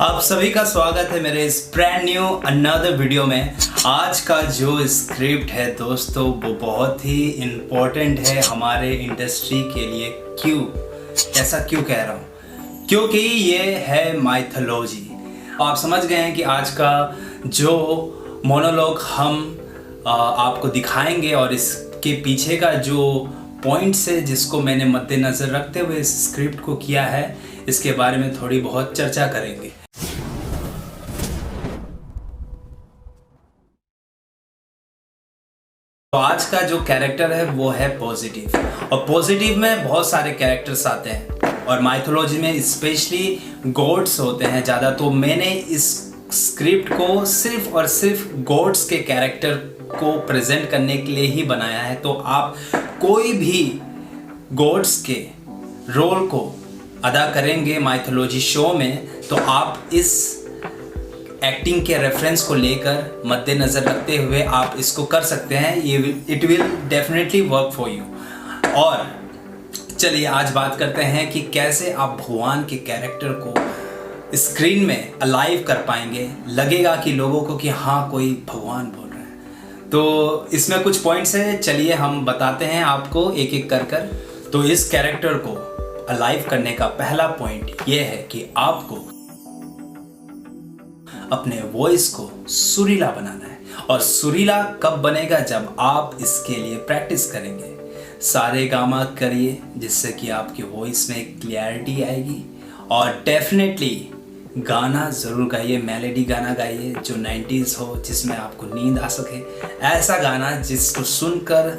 आप सभी का स्वागत है मेरे इस ब्रांड न्यू अनदर वीडियो में। आज का जो स्क्रिप्ट है दोस्तों वो बहुत ही इम्पोर्टेंट है हमारे इंडस्ट्री के लिए। क्यों, ऐसा क्यों कह रहा हूँ? क्योंकि ये है माइथोलॉजी। आप समझ गए हैं कि आज का जो मोनोलॉग हम आपको दिखाएंगे और इसके पीछे का जो पॉइंट्स है जिसको मैंने मद्देनज़र रखते हुए इस स्क्रिप्ट को किया है, इसके बारे में थोड़ी बहुत चर्चा करेंगे। तो आज का जो कैरेक्टर है वो है पॉजिटिव, और पॉजिटिव में बहुत सारे कैरेक्टर्स आते हैं और माइथोलॉजी में स्पेशली गॉड्स होते हैं ज़्यादा। तो मैंने इस स्क्रिप्ट को सिर्फ और सिर्फ गॉड्स के कैरेक्टर को प्रेजेंट करने के लिए ही बनाया है। तो आप कोई भी गॉड्स के रोल को अदा करेंगे माइथोलॉजी शो में तो आप इस एक्टिंग के रेफरेंस को लेकर मद्देनज़र रखते हुए आप इसको कर सकते हैं। ये it will definitely work for you. और चलिए आज बात करते हैं कि कैसे आप भगवान के कैरेक्टर को स्क्रीन में अलाइव कर पाएंगे, लगेगा कि लोगों को कि हाँ कोई भगवान बोल रहा है। तो इसमें कुछ पॉइंट्स हैं, चलिए हम बताते हैं आपको एक एक कर। तो इस कैरेक्टर को अलाइव करने का पहला पॉइंट ये है कि आपको अपने वॉइस को सुरीला बनाना है। और सुरीला कब बनेगा? जब आप इसके लिए प्रैक्टिस करेंगे। सारे गामा करिए जिससे कि आपकी वॉइस में एक क्लियरिटी आएगी। और डेफिनेटली गाना ज़रूर गाइए, मेलोडी गाना गाइए जो 90s हो, जिसमें आपको नींद आ सके। ऐसा गाना जिसको सुनकर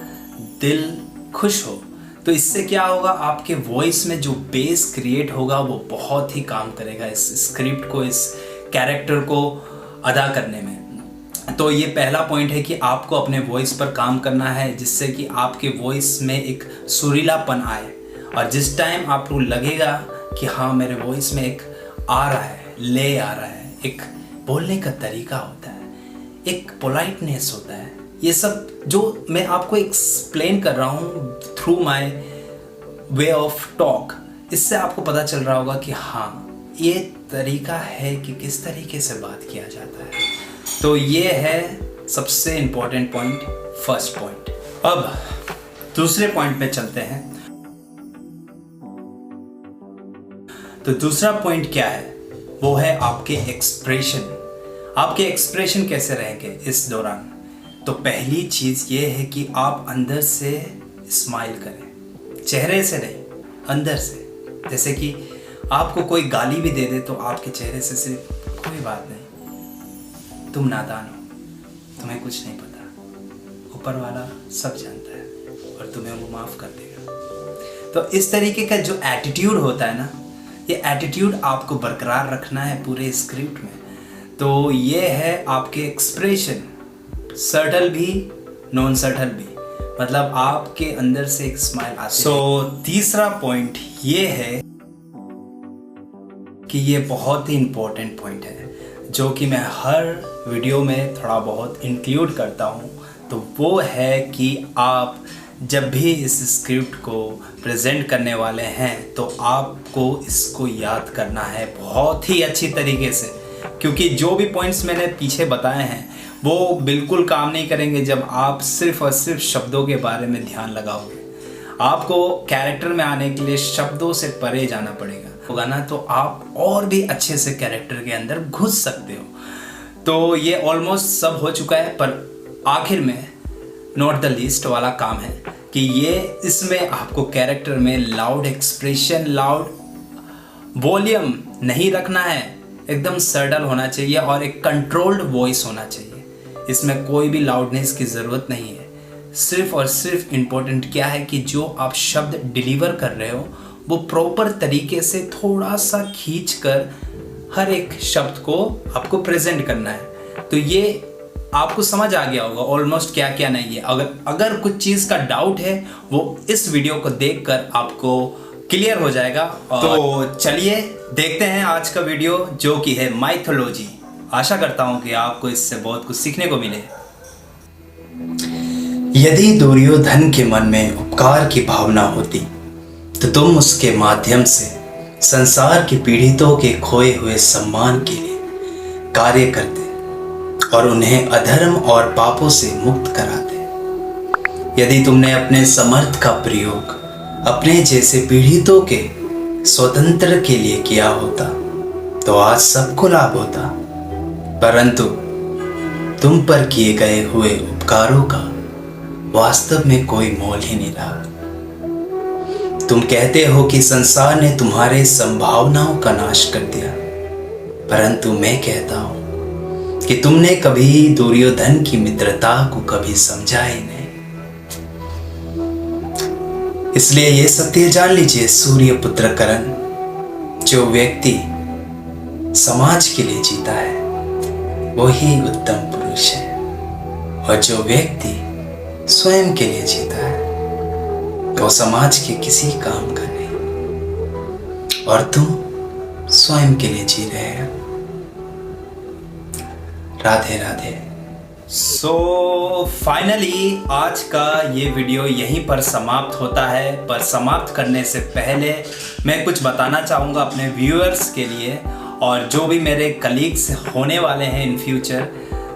दिल खुश हो। तो इससे क्या होगा, आपके वॉइस में जो बेस क्रिएट होगा वो बहुत ही काम करेगा इस स्क्रिप्ट को, इस कैरेक्टर को अदा करने में। तो ये पहला पॉइंट है कि आपको अपने वॉइस पर काम करना है जिससे कि आपके वॉइस में एक सुरीलापन आए। और जिस टाइम आपको लगेगा कि हाँ मेरे वॉइस में एक आ रहा है, ले आ रहा है, एक बोलने का तरीका होता है, एक पोलाइटनेस होता है, ये सब जो मैं आपको एक्सप्लेन कर रहा हूँ through my way of talk, इससे आपको पता चल रहा होगा कि हाँ ये तरीका है कि किस तरीके से बात किया जाता है। तो ये है सबसे इम्पोर्टेंट पॉइंट, फर्स्ट पॉइंट। अब दूसरे पॉइंट पे चलते हैं। तो दूसरा पॉइंट क्या है? वो है आपके एक्सप्रेशन। आपके एक्सप्रेशन कैसे रहेंगे इस दौरान? तो पहली चीज़ ये है कि आप अंदर से स्माइल करें, चेहरे से नहीं, अंदर से। जैसे कि आपको कोई गाली भी दे दे तो आपके चेहरे से सिर्फ कोई बात नहीं, तुम नादान हो, तुम्हें कुछ नहीं पता, ऊपर वाला सब जानता है और तुम्हें वो माफ़ कर देगा। तो इस तरीके का जो एटीट्यूड होता है ना, ये एटीट्यूड आपको बरकरार रखना है पूरे स्क्रिप्ट में। तो ये है आपके एक्सप्रेशन, सटल भी नॉन सटल भी, मतलब आपके अंदर से एक स्माइल आती है। तीसरा पॉइंट ये है कि ये बहुत ही इम्पोर्टेंट पॉइंट है जो कि मैं हर वीडियो में थोड़ा बहुत इंक्लूड करता हूँ। तो वो है कि आप जब भी इस स्क्रिप्ट को प्रेजेंट करने वाले हैं तो आपको इसको याद करना है बहुत ही अच्छी तरीके से, क्योंकि जो भी पॉइंट्स मैंने पीछे बताए हैं वो बिल्कुल काम नहीं करेंगे जब आप सिर्फ और सिर्फ शब्दों के बारे में ध्यान लगाओगे। आपको कैरेक्टर में आने के लिए शब्दों से परे जाना पड़ेगा होगा ना, तो आप और भी अच्छे से कैरेक्टर के अंदर घुस सकते हो। तो ये ऑलमोस्ट सब हो चुका है, पर आखिर में नॉट द लीस्ट वाला काम है कि ये इसमें आपको कैरेक्टर में लाउड एक्सप्रेशन, लाउड वॉल्यूम नहीं रखना है, एकदम सटल होना चाहिए और एक कंट्रोल्ड वॉइस होना चाहिए। इसमें कोई भी लाउडनेस की ज़रूरत नहीं है। सिर्फ और सिर्फ इम्पोर्टेंट क्या है कि जो आप शब्द डिलीवर कर रहे हो वो प्रॉपर तरीके से थोड़ा सा खींच कर हर एक शब्द को आपको प्रेजेंट करना है। तो ये आपको समझ आ गया होगा ऑलमोस्ट क्या क्या नहीं है। अगर कुछ चीज़ का डाउट है वो इस वीडियो को देखकर आपको क्लियर हो जाएगा। तो चलिए देखते हैं आज का वीडियो जो कि है माइथोलॉजी। आशा करता हूँ कि आपको इससे बहुत कुछ सीखने को मिले। यदि दुर्योधन के मन में उपकार की भावना होती तो तुम उसके माध्यम से संसार की पीड़ितों के खोए हुए सम्मान के लिए कार्य करते और उन्हें अधर्म और पापों से मुक्त कराते। यदि तुमने अपने समर्थ का प्रयोग अपने जैसे पीड़ितों के स्वतंत्र के लिए किया होता तो आज सबको लाभ होता, परंतु तुम पर किए गए हुए उपकारों का वास्तव में कोई मोल ही नहीं रहा। तुम कहते हो कि संसार ने तुम्हारे संभावनाओं का नाश कर दिया, परंतु मैं कहता हूं कि तुमने कभी दुर्योधन की मित्रता को कभी समझा ही नहीं। इसलिए यह सत्य जान लीजिए सूर्यपुत्र करण, जो व्यक्ति समाज के लिए जीता है वो ही उत्तम पुरुष है, और जो व्यक्ति स्वयं के लिए जीता है वो समाज के किसी काम का नहीं, और तुम स्वयं के लिए जी रहे हो। राधे राधे। फाइनली आज का ये वीडियो यहीं पर समाप्त होता है, पर समाप्त करने से पहले मैं कुछ बताना चाहूँगा अपने व्यूअर्स के लिए, और जो भी मेरे कलीग्स होने वाले हैं इन फ्यूचर,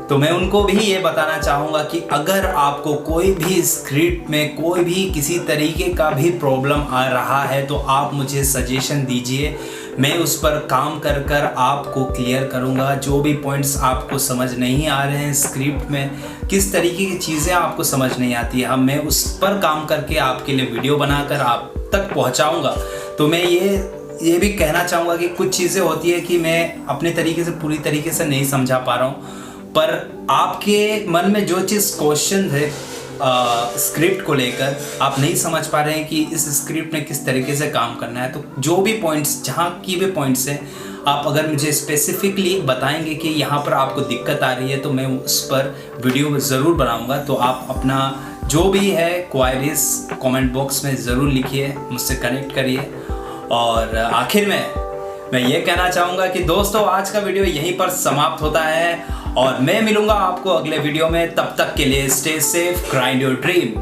तो मैं उनको भी ये बताना चाहूँगा कि अगर आपको कोई भी स्क्रिप्ट में कोई भी किसी तरीके का भी प्रॉब्लम आ रहा है तो आप मुझे सजेशन दीजिए, मैं उस पर काम कर आपको क्लियर करूँगा। जो भी पॉइंट्स आपको समझ नहीं आ रहे हैं स्क्रिप्ट में, किस तरीके की चीज़ें आपको समझ नहीं आती है, मैं उस पर काम करके आपके लिए वीडियो बनाकर आप तक पहुँचाऊँगा। तो मैं ये भी कहना चाहूँगा कि कुछ चीज़ें होती है कि मैं अपने तरीके से पूरी तरीके से नहीं समझा पा रहा हूँ, पर आपके मन में जो चीज़ क्वेश्चन है स्क्रिप्ट को लेकर आप नहीं समझ पा रहे हैं कि इस स्क्रिप्ट में किस तरीके से काम करना है, तो जो भी पॉइंट्स जहाँ की भी पॉइंट्स हैं आप अगर मुझे स्पेसिफिकली बताएंगे कि यहाँ पर आपको दिक्कत आ रही है तो मैं उस पर वीडियो ज़रूर बनाऊँगा। तो आप अपना जो भी है क्वायरीज कमेंट बॉक्स में ज़रूर लिखिए, मुझसे कनेक्ट करिए। और आखिर में मैं ये कहना चाहूँगा कि दोस्तों आज का वीडियो यहीं पर समाप्त होता है, और मैं मिलूँगा आपको अगले वीडियो में। तब तक के लिए stay safe, grind your dream.